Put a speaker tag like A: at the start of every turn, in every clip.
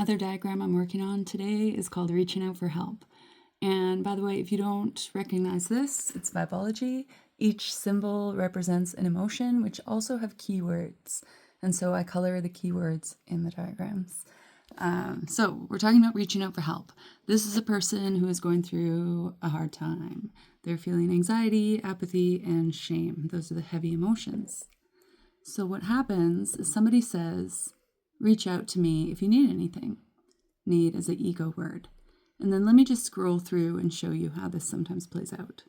A: other diagram I'm working on today is called Reaching Out for Help. And by the way, if you don't recognize this, it's VIBEOLOgy. Each symbol represents an emotion, which also have keywords. And so I color the keywords in the diagrams. So we're talking about reaching out for help. This is a person who is going through a hard time. They're feeling anxiety, apathy, and shame. Those are the heavy emotions. So what happens is somebody says, reach out to me if you need anything. Need is an ego word. And then let me just scroll through and show you how this sometimes plays out.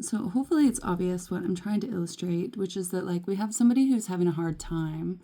A: So hopefully it's obvious what I'm trying to illustrate, which is that like we have somebody who's having a hard time.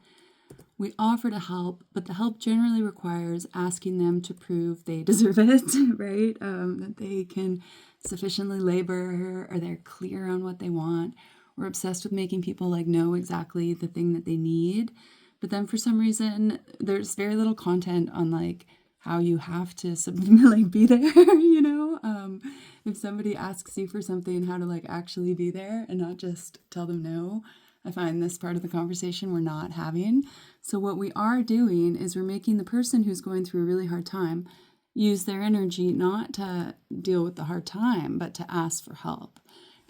A: We offer to help, but the help generally requires asking them to prove they deserve it, right? That they can sufficiently labor or they're clear on what they want. We're obsessed with making people like know exactly the thing that they need. But then for some reason, there's very little content on like how you have to like be there, you know? If somebody asks you for something, how to like actually be there and not just tell them no. I find this part of the conversation we're not having. So what we are doing is we're making the person who's going through a really hard time use their energy not to deal with the hard time, but to ask for help.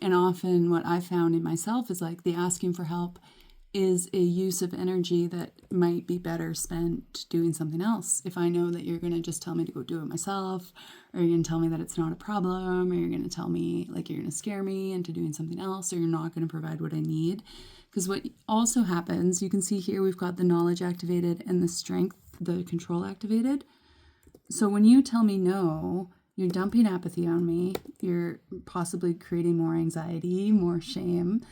A: And often what I found in myself is like the asking for help is a use of energy that might be better spent doing something else. If I know that you're going to just tell me to go do it myself, or you're going to tell me that it's not a problem, or you're going to tell me like you're going to scare me into doing something else, or you're not going to provide what I need. Because what also happens, you can see here we've got the knowledge activated and the strength, the control activated. So when you tell me no, you're dumping apathy on me, you're possibly creating more anxiety, more shame.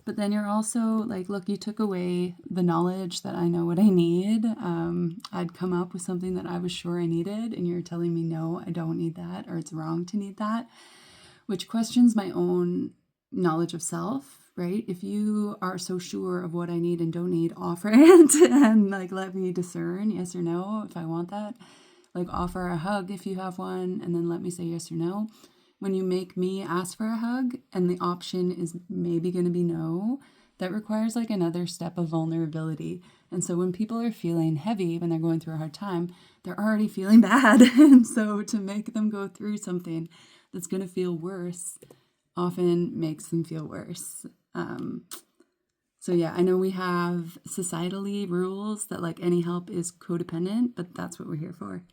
A: But then you're also like, look, you took away the knowledge that I know what I need. I'd come up with something that I was sure I needed, and you're telling me, no, I don't need that, or it's wrong to need that, which questions my own knowledge of self, right? If you are so sure of what I need and don't need, offer it and like let me discern yes or no if I want that. Like offer a hug if you have one, and then let me say yes or no. When you make me ask for a hug and the option is maybe going to be no, that requires like another step of vulnerability. And so when people are feeling heavy, when they're going through a hard time, they're already feeling bad. And so to make them go through something that's going to feel worse often makes them feel worse. So yeah, I know we have societally rules that like any help is codependent, but that's what we're here for.